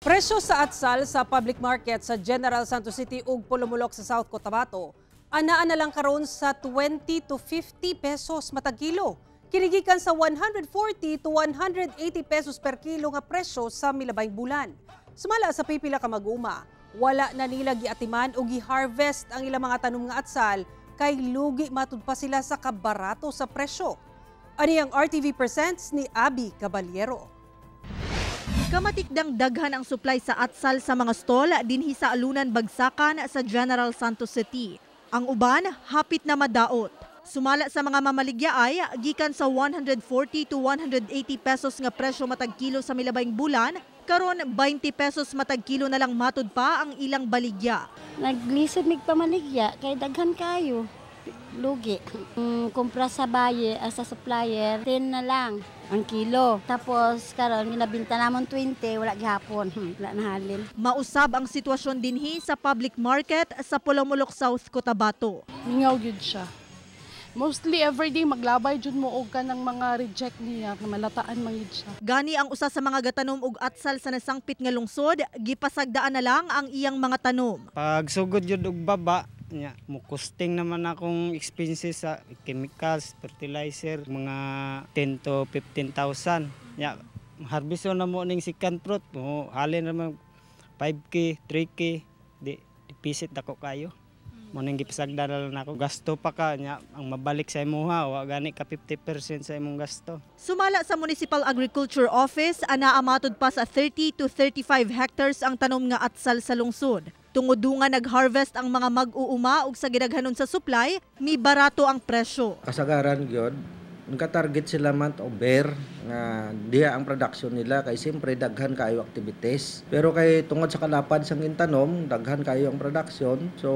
Presyo sa atsal sa public market sa General Santos City ug Pulumulok sa South Cotabato, anaa na lang karon sa 20 to 50 pesos matag kilo. Kinigikan sa 140 to 180 pesos per kilo nga presyo sa milabayng bulan. Sumala sa pipila ka mag-uma, wala na nila giatiman o gi-harvest ang ilang mga tanom nga atsal kay lugi matud pa sila sa kabarato sa presyo. Ani ang RTV Presents ni Abby Caballero. Kamatikdang daghan ang supply sa atsal sa mga stall dinhi sa Alunan, Bagsakan sa General Santos City. Ang uban hapit na madaot. Sumala sa mga mamaligya ay gikan sa 140 to 180 pesos nga presyo matag kilo sa milabayng bulan, karon 20 pesos matag kilo na lang matud pa ang ilang baligya. Naglisod mig pamaligya kay daghan kayo. Lugi. Kumpra sa baye, sa supplier, 10 na lang ang kilo. Tapos karon ginabinta namon 20, wala gihapon. Wala na halin. Mausab ang sitwasyon dinhi sa public market sa Pulumulok, South Cotabato. Mingaw yun siya. Mostly everyday maglabay jud mo og kanang mga reject niya, malataan man yun siya. Gani ang usa sa mga gatanom og atsal sa nasangpit nga lungsod, gipasagdaan na lang ang iyang mga tanom. Pag sugod jud og baba, nya mo costing naman akong expenses sa chemicals, fertilizer, mga 10 to 15,000. Nya harvest na mo ning second fruit, mo halin naman 5k, 3k, di pisit dako kayo. Mo ning gipasagda na lang ako. Gasto pa ka nya ang mabalik sa imuha, wa gani ka 50% sa imong gasto. Sumala sa Municipal Agriculture Office, anaa matud pa sa 30 to 35 hectares ang tanom nga atsal sa lungsod. Tungod-dunga nag-harvest ang mga mag-uuma ug sa gidaghanon sa supply, mi barato ang presyo. Kasagaran gyud, naka-target sila man over nga diha ang production nila kay siyempre daghan kayo activities. Pero kay tungod sa kalapad sang intanom, daghan kayo ang production. So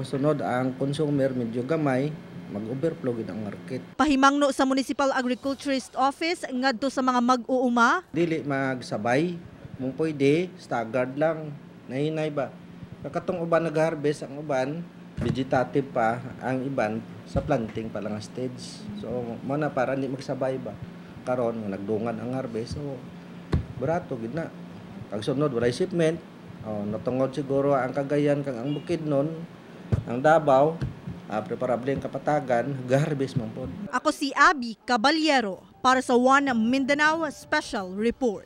sunod ang consumer medyo gamay, mag-overflow gid ang market. Pahimangno sa Municipal Agriculturist Office ngadto sa mga mag-uuma, Dili magsabay, mong pwede staggered lang. Nahinay ba? Katong uban nag-harvest, ang uban vegetative pa, ang iban sa planting pa lang ang stage. So mana para hindi magsabay ba. Karon nagdungan ang harvest, so barato gid na. Kag sunod walay shipment, natungod siguro ang Cagayan kang ang Bukidnon, ang Davao, preparable ang Kapatagan, ga-harvest man pod. ako si Abby Caballero para sa One Mindanao Special Report.